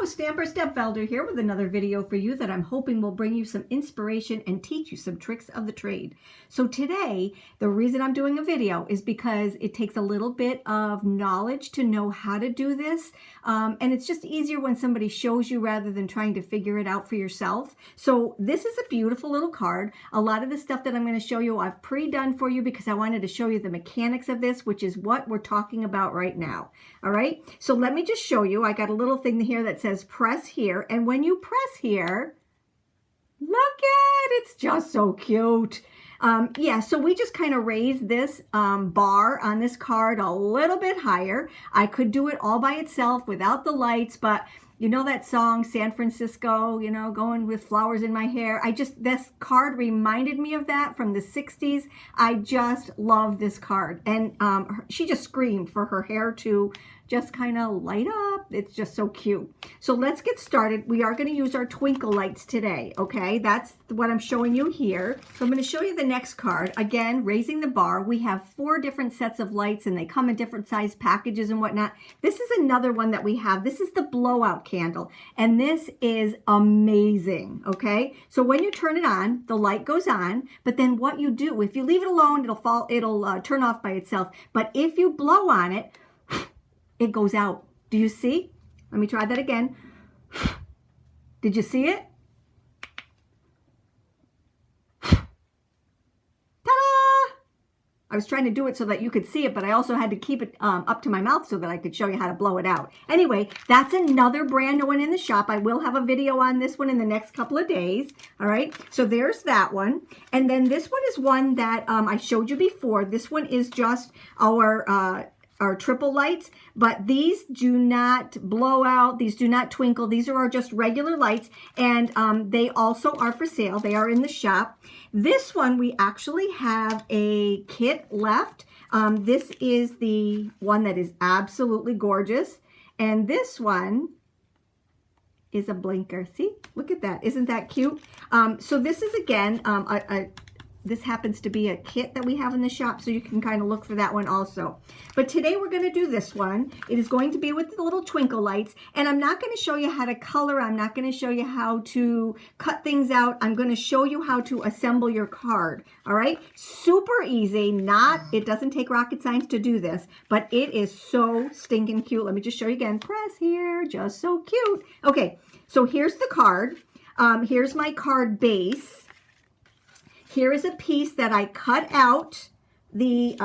Stampers, Deb Valder here with another video for you that I'm hoping will bring you some inspiration and teach you some tricks of the trade. So today, the reason I'm doing a video is because it takes a little bit of knowledge to know how to do this. And it's just easier when somebody shows you rather than trying to figure it out for yourself. So this is a beautiful little card. A lot of the stuff that I'm going to show you I've pre-done for you because I wanted to show you the mechanics of this, which is what we're talking about right now. All right, so let me just show you. I got a little thing here that says press here, and when you press here, look at it, it's just so cute. Yeah, so we just kind of raised this bar on this card a little bit higher. I could do it all by itself without the lights, but you know that song, San Francisco, you know, going with flowers in my hair. This card reminded me of that from the 60s. I just love this card. And she just screamed for her hair to just kind of light up. It's just so cute. So let's get started. We are going to use our twinkle lights today, okay? That's what I'm showing you here. So I'm going to show you the next card. Again, raising the bar. We have 4 different sets of lights and they come in different size packages and whatnot. This is another one that we have. This is the blowout candle and this is amazing, okay? So when you turn it on, the light goes on, but then what you do, if you leave it alone, it'll turn off by itself. But if you blow on it, it goes out. Do you see? Let me try that again. Did you see it? Ta-da! I was trying to do it so that you could see it, but I also had to keep it up to my mouth so that I could show you how to blow it out. Anyway, that's another brand new one in the shop. I will have a video on this one in the next couple of days. All right, so there's that one. And then this one is one that I showed you before. This one is just our triple lights, but these do not blow out, these do not twinkle, these are just regular lights, and they also are for sale. They are in the shop. This one we actually have a kit left. This is the one that is absolutely gorgeous, and this one is a blinker. See, look at that, isn't that cute? So this is again this happens to be a kit that we have in the shop, so you can kind of look for that one also. But today we're going to do this one. It is going to be with the little twinkle lights, and I'm not going to show you how to color. I'm not going to show you how to cut things out. I'm going to show you how to assemble your card. All right? Super easy. It doesn't take rocket science to do this, but it is so stinking cute. Let me just show you again. Press here. Just so cute. Okay, so here's the card. Here's my card base. Here is a piece that I cut out the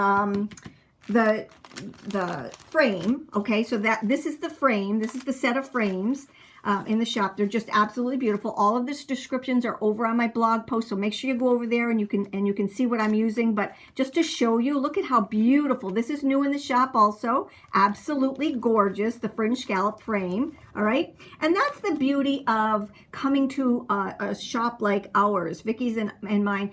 frame. Okay, so this is the frame. This is the set of frames in the shop. They're just absolutely beautiful. All of this descriptions are over on my blog post, so make sure you go over there and you can see what I'm using. But just to show you, look at how beautiful. This is new in the shop also. Absolutely gorgeous, the fringe scallop frame. All right, and that's the beauty of coming to a shop like ours, Vicky's and mine,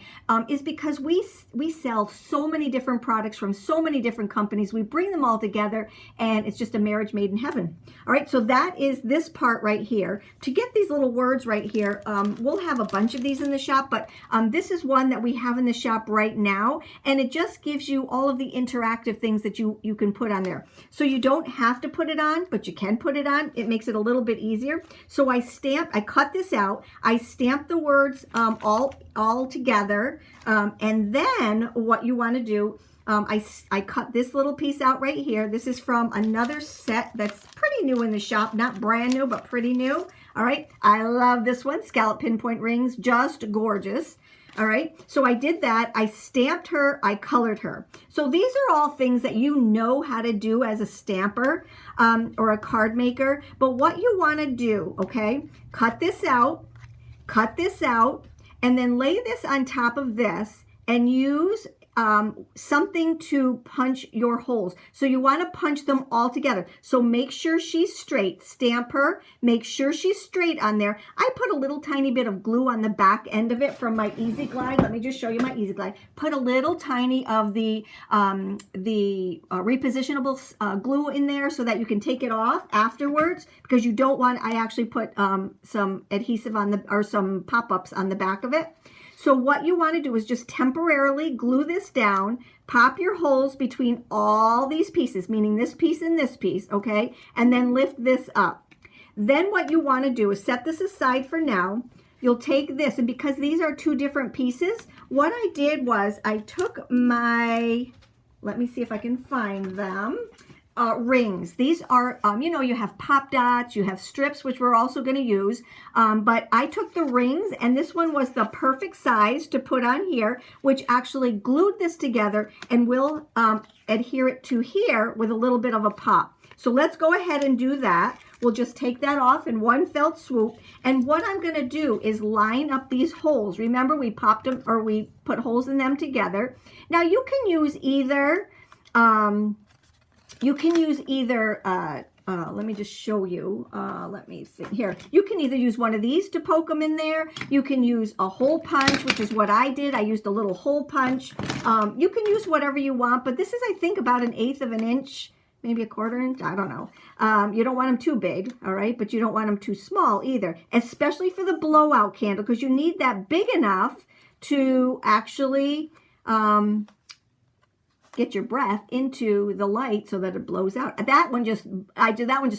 is because we sell so many different products from so many different companies. We bring them all together, and it's just a marriage made in heaven. All right, so that is this part right here. To get these little words right here, we'll have a bunch of these in the shop, but this is one that we have in the shop right now, and it just gives you all of the interactive things that you can put on there. So you don't have to put it on, but you can put it on. It makes it a little bit easier. So I cut this out, I stamped the words all together, and then what you want to do, I cut this little piece out right here. This is from another set that's pretty new in the shop, not brand new, but pretty new. All right, I love this one. Scallop pinpoint rings, just gorgeous. All right, so I did that. I stamped her, I colored her. So these are all things that you know how to do as a stamper or a card maker. But what you want to do, okay, cut this out, and then lay this on top of this and use something to punch your holes. So you want to punch them all together. So make sure she's straight. Stamp her. Make sure she's straight on there. I put a little tiny bit of glue on the back end of it from my Easy Glide. Let me just show you my Easy Glide. Put a little tiny of the repositionable glue in there so that you can take it off afterwards, because you don't want, I actually put some adhesive on the, or some pop-ups on the back of it. So what you want to do is just temporarily glue this down, pop your holes between all these pieces, meaning this piece and this piece, okay? And then lift this up. Then what you want to do is set this aside for now. You'll take this, and because these are two different pieces, what I did was I took my, let me see if I can find them, rings. These are, you know, you have pop dots, you have strips, which we're also going to use, but I took the rings, and this one was the perfect size to put on here, which actually glued this together and will adhere it to here with a little bit of a pop. So let's go ahead and do that. We'll just take that off in one fell swoop, and what I'm going to do is line up these holes. Remember, we popped them, or we put holes in them together. Now you can use either let me just show you. Let me see here. You can either use one of these to poke them in there. You can use a hole punch, which is what I did. I used a little hole punch. You can use whatever you want, but this is, I think, about 1/8 of an inch, maybe 1/4 inch. I don't know. You don't want them too big, all right? But you don't want them too small either, especially for the blowout candle, because you need that big enough to actually get your breath into the light so that it blows out. That one just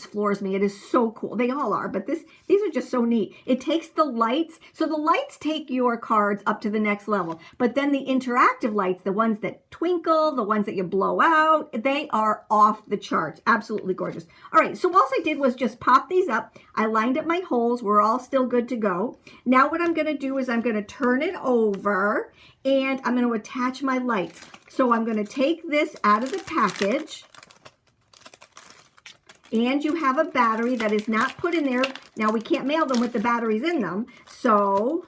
floors me. It is so cool. They all are, but these are just so neat. It takes the lights. So the lights take your cards up to the next level, but then the interactive lights, the ones that twinkle, the ones that you blow out, they are off the charts. Absolutely gorgeous. All right, so all I did was just pop these up. I lined up my holes. We're all still good to go. Now what I'm going to do is I'm going to turn it over, and I'm going to attach my lights. So I'm going to take this out of the package, and you have a battery that is not put in there. Now we can't mail them with the batteries in them, so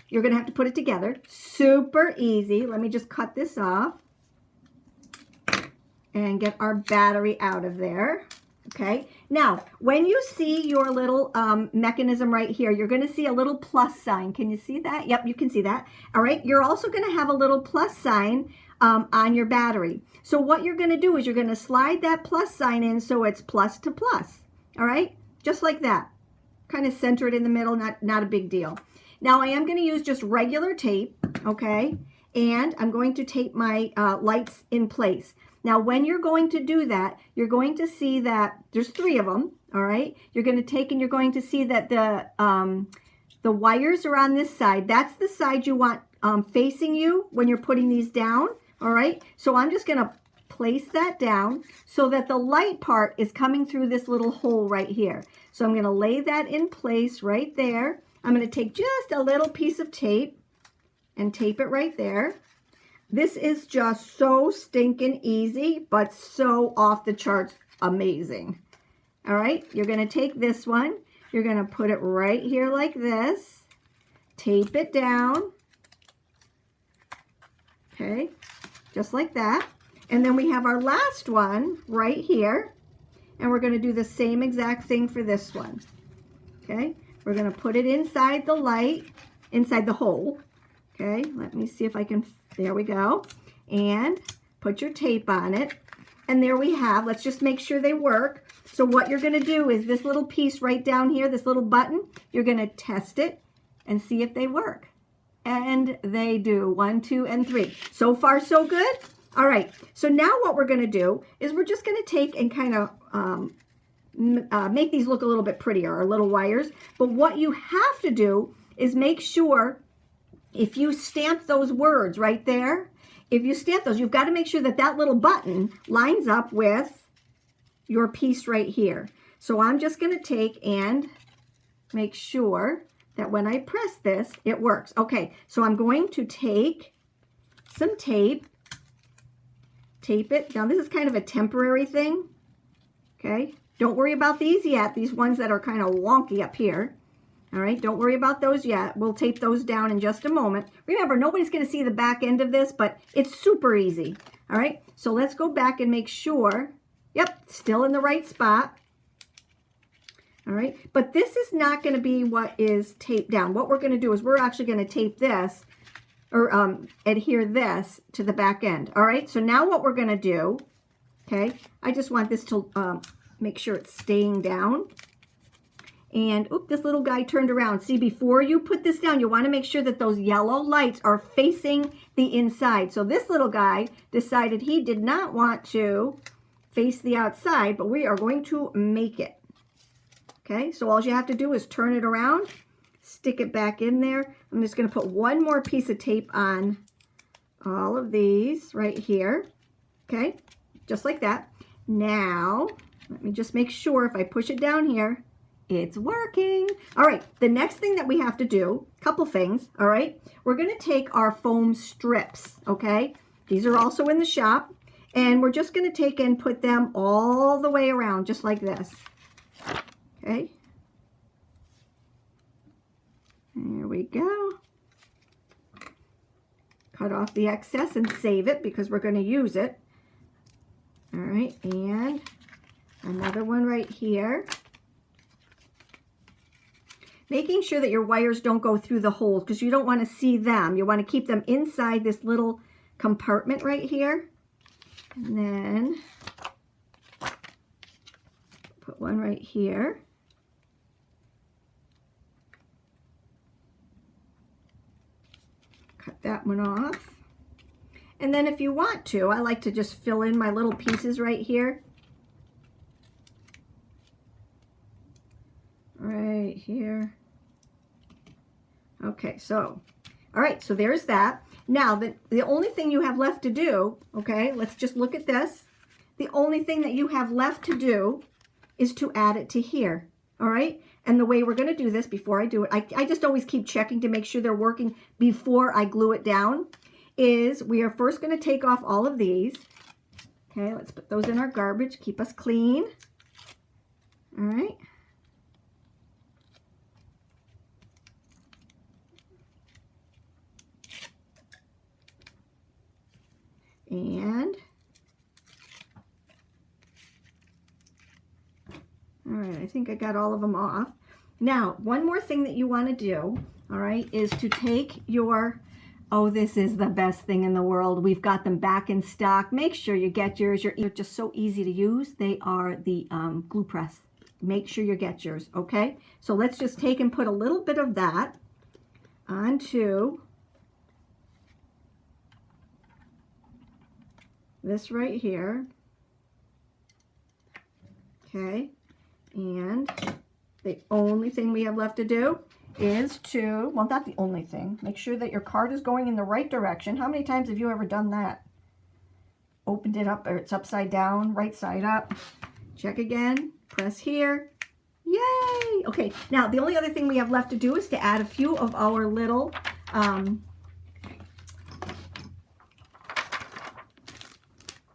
you're going to have to put it together. Super easy. Let me just cut this off and get our battery out of there. Okay, now when you see your little mechanism right here, you're going to see a little plus sign. Can you see that? Yep, you can see that. All right, you're also going to have a little plus sign on your battery. So what you're going to do is you're going to slide that plus sign in so it's plus to plus. All right, just like that. Kind of center it in the middle, not a big deal. Now I am going to use just regular tape, okay, and I'm going to tape my lights in place. Now, when you're going to do that, you're going to see that there's 3 of them, all right? You're going to take and you're going to see that the wires are on this side. That's the side you want facing you when you're putting these down, all right? So I'm just going to place that down so that the light part is coming through this little hole right here. So I'm going to lay that in place right there. I'm going to take just a little piece of tape and tape it right there. This is just so stinking easy, but so off the charts amazing. All right, you're going to take this one. You're going to put it right here like this. Tape it down. Okay, just like that. And then we have our last one right here. And we're going to do the same exact thing for this one. Okay, we're going to put it inside the light, inside the hole. Okay, let me see if I can, there we go. And put your tape on it. And there we have, let's just make sure they work. So what you're going to do is this little piece right down here, this little button, you're going to test it and see if they work. And they do. 1, 2, and 3. So far, so good. All right, so now what we're going to do is we're just going to take and kind of make these look a little bit prettier, our little wires. But what you have to do is make sure, if you stamp those words right there, if you stamp those, you've got to make sure that that little button lines up with your piece right here. So I'm just going to take and make sure that when I press this, it works. Okay, so I'm going to take some tape, tape it. Now this is kind of a temporary thing, okay? Don't worry about these yet, these ones that are kind of wonky up here. All right, don't worry about those yet. We'll tape those down in just a moment. Remember, nobody's going to see the back end of this, but it's super easy. All right, so let's go back and make sure. Yep, still in the right spot. All right, but this is not going to be what is taped down. What we're going to do is we're actually going to tape this or adhere this to the back end. All right, so now what we're going to do, okay, I just want this to make sure it's staying down. And, oop, this little guy turned around. See, before you put this down, you want to make sure that those yellow lights are facing the inside. So this little guy decided he did not want to face the outside, but we are going to make it. Okay, so all you have to do is turn it around, stick it back in there. I'm just going to put one more piece of tape on all of these right here. Okay, just like that. Now, let me just make sure if I push it down here, it's working. All right, the next thing that we have to do, couple things, all right? We're going to take our foam strips, okay? These are also in the shop, and we're just going to take and put them all the way around, just like this, okay? There we go. Cut off the excess and save it because we're going to use it. All right, and another one right here. Making sure that your wires don't go through the holes because you don't want to see them. You want to keep them inside this little compartment right here. And then put one right here. Cut that one off. And then if you want to, I like to just fill in my little pieces right here. Right here. Okay, so, all right, so there's that. Now, the only thing you have left to do, okay, let's just look at this. The only thing that you have left to do is to add it to here, all right? And the way we're going to do this before I do it, I just always keep checking to make sure they're working before I glue it down, is we are first going to take off all of these. Okay, let's put those in our garbage, keep us clean. All right. And, all right, I think I got all of them off. Now, one more thing that you want to do, all right, is to take your, oh, this is the best thing in the world. We've got them back in stock. Make sure you get yours. They're just so easy to use. They are the glue press. Make sure you get yours, okay? So let's just take and put a little bit of that onto this right here, okay, and the only thing we have left to do is to, well, not the only thing, make sure that your card is going in the right direction. How many times have you ever done that? Opened it up, or it's upside down, right side up. Check again, press here. Yay! Okay, now the only other thing we have left to do is to add a few of our little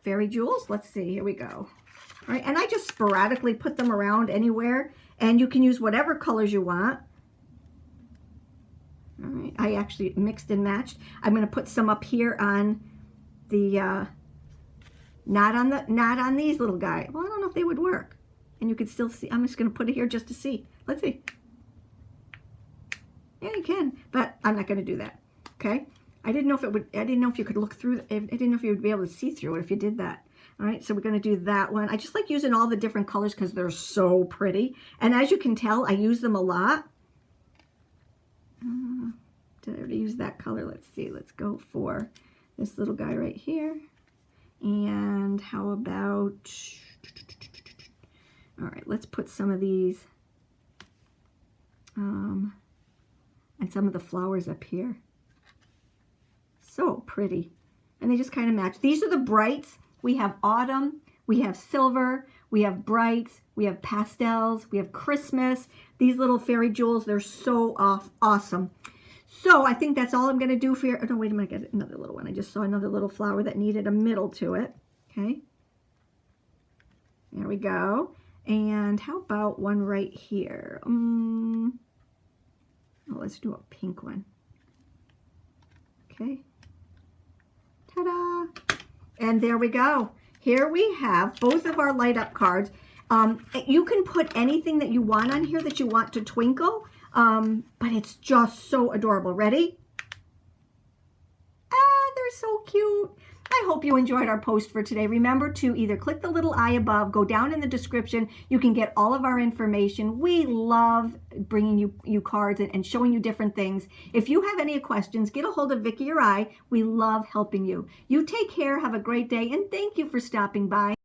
fairy jewels. Let's see, here we go. All right, and I just sporadically put them around anywhere, and you can use whatever colors you want. All right, I actually mixed and matched. I'm going to put some up here on the not on these little guys. Well, I don't know if they would work, and you can still see. I'm just going to put it here just to see. Let's see. Yeah, you can, but I'm not going to do that. Okay. I didn't know if it would, I didn't know if you could look through, I didn't know if you would be able to see through it if you did that. All right, so we're going to do that one. I just like using all the different colors because they're so pretty. And as you can tell, I use them a lot. Did I already use that color? Let's see. Let's go for this little guy right here. And how about, all right, let's put some of these, and some of the flowers up here. So pretty. And they just kind of match. These are the brights. We have autumn, we have silver, we have brights, we have pastels, we have Christmas. These little fairy jewels, they're so awesome. So I think that's all I'm going to do for your, oh no, wait a minute, I got another little one. I just saw another little flower that needed a middle to it. Okay. There we go. And how about one right here? Oh, let's do a pink one. Okay. Ta-da! And there we go. Here we have both of our light up cards. You can put anything that you want on here that you want to twinkle, but it's just so adorable. Ready? Ah, they're so cute. I hope you enjoyed our post for today. Remember to either click the little eye above, go down in the description. You can get all of our information. We love bringing you cards and showing you different things. If you have any questions, get a hold of Vicky or I. We love helping you. You take care, have a great day, and thank you for stopping by.